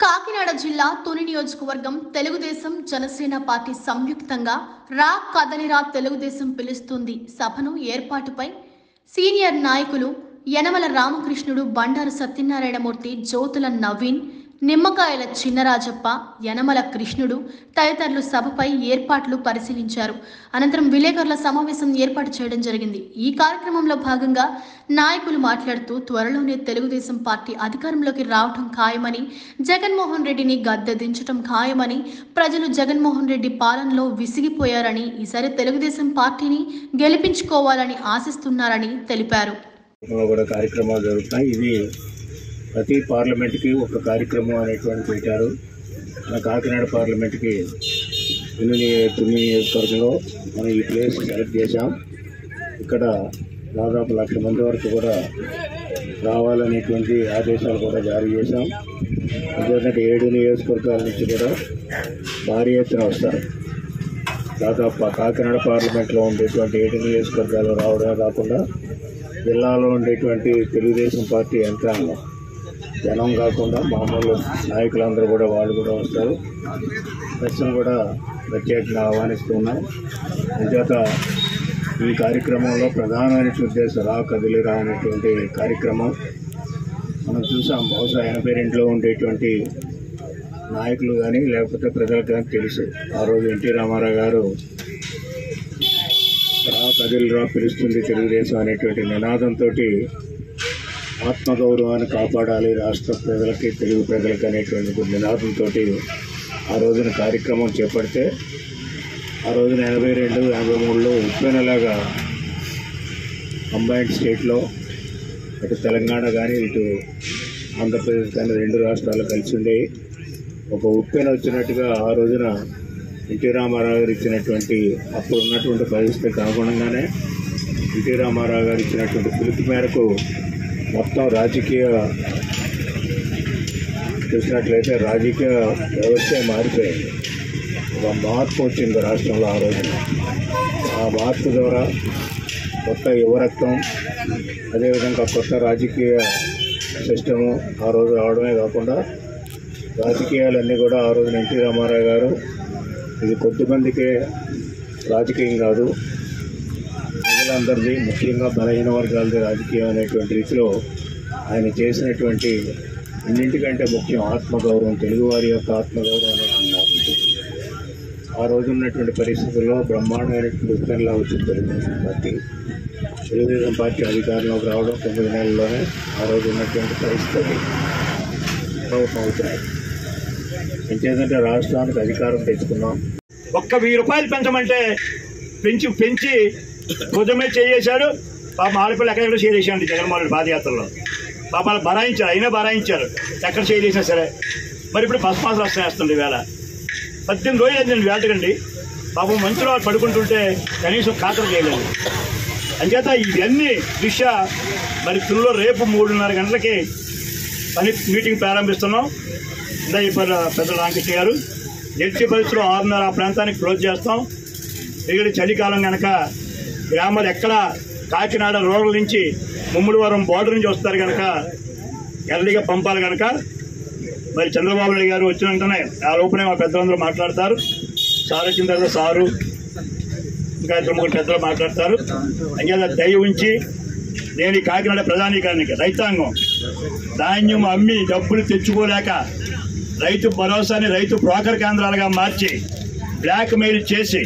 కాకినాడ జిల్లా తుని నియోజకవర్గం తెలుగుదేశం జనసేన పార్టీ సంయుక్తంగా రా కదలిరా తెలుగుదేశం పిలుస్తుంది సభను ఏర్పాటుపై సీనియర్ నాయకులు యనమల రామకృష్ణుడు, బండారు సత్యనారాయణమూర్తి, జ్యోతుల నవీన్, నిమ్మకాయల చిన్నరాజప్ప, యనమల కృష్ణుడు తదితరులు సభపై ఏర్పాట్లు పరిశీలించారు. అనంతరం విలేకరుల సమావేశం ఏర్పాటు చేయడం జరిగింది. ఈ కార్యక్రమంలో భాగంగా నాయకులు మాట్లాడుతూ త్వరలోనే తెలుగుదేశం పార్టీ అధికారంలోకి రావడం ఖాయమని, జగన్మోహన్ రెడ్డిని గద్దె దించడం ఖాయమని, ప్రజలు జగన్మోహన్ రెడ్డి పాలనలో విసిగిపోయారని, ఈసారి తెలుగుదేశం పార్టీని గెలిపించుకోవాలని ఆశిస్తున్నారని తెలిపారు. కార్యక్రమాలు జరుగుతాయి. ఇది ప్రతి పార్లమెంట్కి ఒక కార్యక్రమం అనేటువంటి పెట్టారు. మన కాకినాడ పార్లమెంట్కి తుని నియోజకవర్గంలో మనం ఈ ప్లేస్ సెలెక్ట్ చేశాం. ఇక్కడ దాదాపు 1,00,000 మంది వరకు కూడా రావాలనేటువంటి ఆదేశాలు కూడా జారీ చేశాం. ఎందుకంటే 7 నియోజకవర్గాల నుంచి కూడా భారీ ఎత్తున వస్తారు. దాదాపు కాకినాడ పార్లమెంట్లో ఉండేటువంటి 7 నియోజకవర్గాలు రావడమే కాకుండా జిల్లాలో ఉండేటువంటి తెలుగుదేశం పార్టీ యంత్రాంగం జనం కాకుండా మామూలు నాయకులందరూ కూడా వాళ్ళు కూడా వస్తారు. ప్రశ్నలు కూడా ప్రత్యేకంగా ఆహ్వానిస్తున్నాం. అంచేత ఈ కార్యక్రమంలో ప్రధానమైన ఉద్దేశం రా కదిలిరా అనేటువంటి కార్యక్రమం మనం చూసాం. బహుశా 82లో ఉండేటువంటి నాయకులు కానీ లేకపోతే ప్రజలకు కానీ తెలుసు. ఆ రోజు ఎన్టీ రామారావు గారు రా కదిలిరా పిలుస్తుంది తెలుగుదేశం అనేటువంటి నినాదంతో ఆత్మగౌరవాన్ని కాపాడాలి రాష్ట్ర ప్రజలకి, తెలుగు ప్రజలకి అనేటువంటి నినాదంతో ఆ రోజున కార్యక్రమం చేపడితే ఆ రోజున 82, 83లో ఉప్పెనలాగా కంబైన్డ్ స్టేట్లో అటు తెలంగాణ కానీ ఇటు ఆంధ్రప్రదేశ్ కానీ 2 రాష్ట్రాలు కలిసి ఉండేవి. ఒక ఉప్పెన వచ్చినట్టుగా ఆ రోజున ఎన్టీ రామారావు గారు ఇచ్చినటువంటి అప్పుడు ఉన్నటువంటి పరిస్థితికి అనుగుణంగానే ఎన్టీ రామారావు గారు ఇచ్చినటువంటి పిలుపు మేరకు మొత్తం రాజకీయ చూసినట్లయితే రాజకీయ వ్యవస్థ మారిపోయింది. ఒక మార్పు వచ్చింది రాష్ట్రంలో ఆ రోజున. ఆ మార్పు ద్వారా కొత్త యువరక్తం, అదేవిధంగా కొత్త రాజకీయ సిస్టము ఆ రోజు రావడమే కాకుండా రాజకీయాలన్నీ కూడా ఆ రోజున ఎన్టీ రామారావు గారు ఇది కొద్దిమందికే రాజకీయం కాదు, ప్రజలందరిది, ముఖ్యంగా బలహీన వర్గాలది రాజకీయం అనేటువంటి రీతిలో ఆయన చేసినటువంటి అన్నింటికంటే ముఖ్యం ఆత్మగౌరవం, తెలుగువారి యొక్క ఆత్మగౌరవం అనేటువంటి ఆ రోజు ఉన్నటువంటి పరిస్థితుల్లో బ్రహ్మాండమైనటువంటి ఉత్తర్వులా వచ్చింది తెలుగుదేశం పార్టీ. తెలుగుదేశం పార్టీ అధికారంలోకి రావడం 9 నెలల్లోనే ఆ రోజు ఉన్నటువంటి పరిస్థితి ప్రభుత్వం అవుతున్నాయి. ఎంచేదంటే రాష్ట్రానికి అధికారం తెచ్చుకున్నాం. ఒక్క 1000 రూపాయలు పెంచమంటే పెంచి భుజమే చేశాడు. పాప ఆడపిల్లలు ఎక్కడెక్కడ చేసేసాడు జగన్మోహన్ రెడ్డి పాదయాత్రలో. పాపాలు బరాయించారు, అయినా బరాయించారు ఎక్కడ చేసినా సరే. మరి ఇప్పుడు బస్ పాస్ వస్తుంది. ఈవేళ 18 రోజులు అయిందండి వేటకండి. పాపం మంచులో పడుకుంటుంటే కనీసం ఖాతరు చేయలేదు. అంచేత ఇవన్నీ దృష్ట్యా మరి తుల్లో రేపు 3:30 గంటలకి మీటింగ్ ప్రారంభిస్తున్నాం. ఇందా చెప్పారు పెద్ద రామకృష్ణ గారు. ఎట్టి పరిస్థితుల్లో 6:30 ఆ ప్రాంతానికి క్లోజ్ చేస్తాం. ఇక్కడ చలికాలం కనుక గ్రామాలు ఎక్కడ కాకినాడ రూరల్ నుంచి ముమ్మడివరం బోర్డర్ నుంచి వస్తారు కనుక ఎర్లీగా పంపాలి కనుక మరి చంద్రబాబు నాయుడు గారు వచ్చిన వెంటనే ఆ లోపలే మా పెద్దలందరూ మాట్లాడతారు. సార్ వచ్చిన తర్వాత సారు ఇంకా 2-3 పెద్దలు మాట్లాడతారు. అంచేత దయ ఉంచి నేను ఈ కాకినాడ ప్రధానికానికి రైతాంగం ధాన్యం అమ్మి డబ్బులు తెచ్చుకోలేక రైతు భరోసాని రైతు బ్రోకర్ కేంద్రాలుగా మార్చి బ్లాక్ మెయిల్ చేసి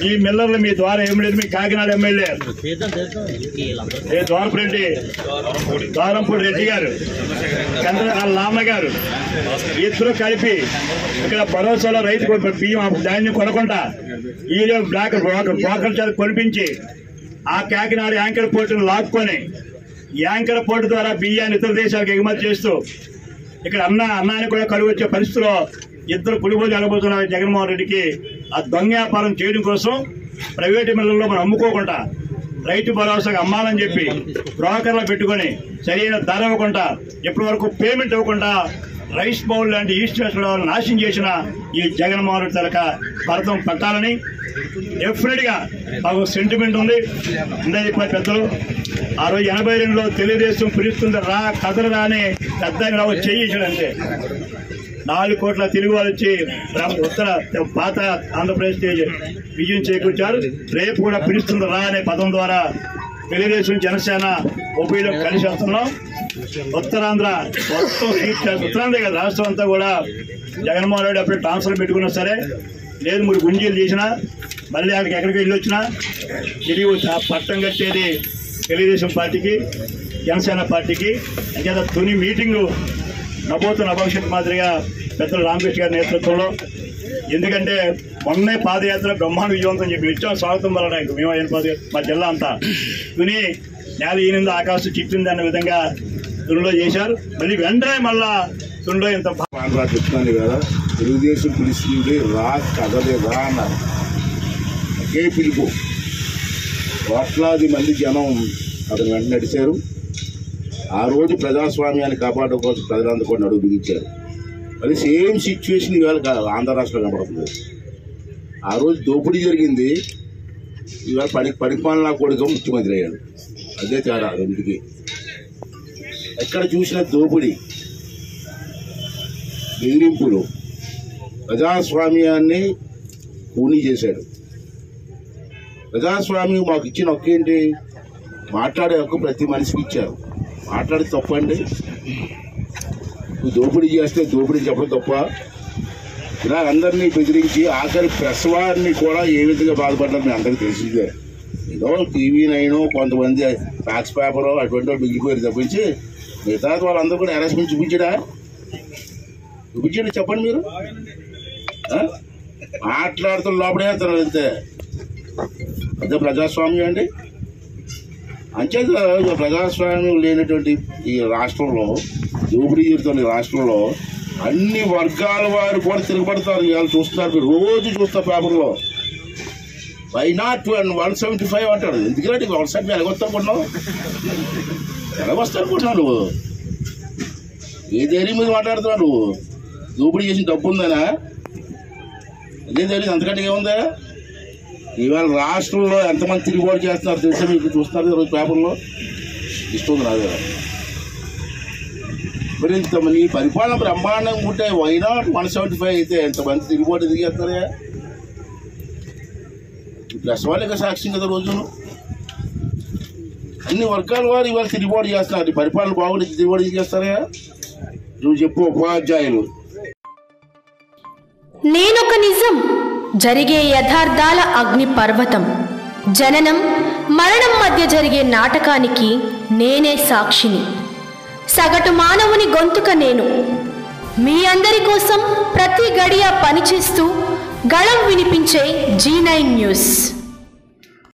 ఈ మిల్లర్లు మీ ద్వారా ఏమిలేదు, మీ కాకినాడ ఎమ్మెల్యే ద్వారంపూడి రెడ్డి గారు, చంద్రకాళ నాన్న గారు ఇద్దరు కలిపి ఇక్కడ భరోసాలో రైతు బియ్యం ధాన్యం కొనకుండా ఈ బ్లాక్ బ్రోకర్ చేత కొనిపించి ఆ కాకినాడ యాంకర్ పోర్టును లాక్కొని యాంకర్ పోర్టు ద్వారా బియ్యాన్ని ఇతర దేశాలకు ఎగుమతి చేస్తూ ఇక్కడ అన్నానికి కూడా కలుగు వచ్చే పరిస్థితిలో ఇద్దరు పులిబోలు అడగబోతున్నారు జగన్మోహన్ రెడ్డికి. ఆ దొంగ వ్యాపారం చేయడం కోసం ప్రైవేటు మిల్లల్లో మనం అమ్ముకోకుండా రైతు భరోసాగా అమ్మాలని చెప్పి బ్రోకర్లు పెట్టుకొని సరైన ధర ఇవ్వకుండా ఇప్పటి వరకు పేమెంట్ ఇవ్వకుండా రైస్ బౌల్ లాంటి ఈస్ట్ వెస్ట్ నాశనం చేసిన ఈ జగన్మోహన్ రెడ్డి తలక భరతం పట్టాలని డెఫినెట్ గా మాకు సెంటిమెంట్ ఉంది. ఇందా చెప్పిన పెద్దలు ఆ రోజు 82లో తెలుగుదేశం పిలుస్తుంది రా కదలరా అని పెద్ద చెయ్యి అంతే. 4 కోట్ల తెలుగు వాళ్ళు వచ్చి ఉత్తర పాత ఆంధ్రప్రదేశ్ విజయం చేకూర్చారు. రేపు కూడా పిలుస్తుంది రా అనే పదం ద్వారా తెలుగుదేశం జనసేన ఉభయలో కలిసి వస్తున్నాం. ఉత్తరాంధ్ర మొత్తం ఉత్తరాంధ్ర కదా రాష్ట్రం అంతా కూడా జగన్మోహన్ రెడ్డి అప్పుడు ట్రాన్స్ఫర్ పెట్టుకున్నా సరే లేదు 3 గుంజీలు చేసినా మళ్ళీ అక్కడికి ఎక్కడికి వెళ్ళి వచ్చినా తిరిగి పట్టం కట్టేది తెలుగుదేశం పార్టీకి జనసేన పార్టీకి. అంచేత తొలి మీటింగు నభోతు నభవిష్యత్ మాదిరిగా పెద్దలు రామకృష్ణ గారి నేతృత్వంలో, ఎందుకంటే మొన్నే పాదయాత్ర బ్రహ్మాండ విజయవంతం చెప్పి ఇచ్చాం. స్వాగతం వలన మేము అయిన పాదయాత్ర మా జిల్లా అంతా తుని నేల ఈనింది ఆకాశం చిట్టింది అనే విధంగా తునిలో చేశారు. మళ్ళీ వెంటనే మళ్ళా తునిలో ఇంత చెప్తాను కదా, తెలుగుదేశం పిలుస్తుంది రా కదలే రా అన్నారు. ఒకే పిలుపు, కోట్లాది మంది జనం అతను వెంట నడిచారు. ఆ రోజు ప్రజాస్వామ్యాన్ని కాపాడడం కోసం ప్రజలందరూ కూడా నడుగు బిగించారు. మళ్ళీ సేమ్ సిచ్యువేషన్ ఇవాళ ఆంధ్ర రాష్ట్రంలో కనబడుతుంది. ఆ రోజు దోపిడీ జరిగింది, ఇవాళ పరిపాలనా కొడుకు ముఖ్యమంత్రి అయ్యాడు. అదే తేడా రెండుకి. ఎక్కడ చూసినా దోపిడీ, బెదిరింపులు, ప్రజాస్వామ్యాన్ని కూనీ చేశాడు. ప్రజాస్వామ్యం మాకు ఇచ్చిన ఒక్కేంటి, మాట్లాడే హక్కు ప్రతి మనిషికి ఇచ్చారు. మాట్లాడి తప్పండి, నువ్వు దోపిడీ చేస్తే దోపిడీ చెప్పడం తప్ప. ఇలా అందరినీ బెదిరించి ఆఖరి ప్రెస్ వారిని కూడా ఏ విధంగా బాధపడ్డారు మీ అందరికీ తెలిసిందే. ఏదో TV9 కొంతమంది ఫ్యాక్స్ పేపర్ అటువంటి వాళ్ళు మిగిలిపోయారు తప్పించి మిగతా వాళ్ళందరూ కూడా హెరాస్మెంట్ చూపించాడు. చెప్పండి మీరు. మాట్లాడుతున్న లోపడే తను అంతే. అదే ప్రజాస్వామ్యం అండి. అంచేత ప్రజాస్వామ్యం లేనటువంటి ఈ రాష్ట్రంలో, దోపిడీ జరుగుతున్న ఈ రాష్ట్రంలో అన్ని వర్గాల వారు కూడా తిరగబడతారు. ఇవాళ చూస్తున్నారు, మీరు రోజు చూస్తారు పేపర్లో. వై నాట్ 175 అంటాడు. ఎందుకంటే 175 ఎలాగొస్తానుకుంటున్నావు, ఎలాగొస్తానుకుంటున్నావు నువ్వు? ఏ ధైర్యం మీద మాట్లాడుతున్నావు నువ్వు? దోపిడీ చేసిన డబ్బు ఉందనా? అదే ధైర్యం అంతకంటే ఏముందా? ఇవాళ రాష్ట్రంలో ఎంతమంది తిరుగుబాటు చేస్తున్నారు తెలుసా మీకు? చూస్తున్నారు ఈరోజు పేపర్లో. ఇస్తుంది నాదే. మరి ఇంతమంది పరిపాలన బ్రహ్మాండంగా ఉంటే వై నాట్ 175 అయితే ఎంతమంది తిరుగుబాటు ఎందుకు చేస్తారా? ప్లస్ వాళ్ళకి సాక్ష్యం కదా. రోజును అన్ని వర్గాల వారు ఇవాళ తిరుగుబాటు చేస్తున్నారు. పరిపాలన బాగుండి తిరుగుబాటు ఎందుకు చేస్తారా? నువ్వు చెప్పు ఉపాధ్యాయులు. నేనొక నిజం, జరిగే యథార్థాల అగ్ని పర్వతం, జననం మరణం మధ్య జరిగే నాటకానికి నేనే సాక్షిని. సగటు మానవుని గొంతుక నేను. మీ అందరి కోసం ప్రతి గడియ పనిచేస్తూ గళం వినిపించే G9 న్యూస్.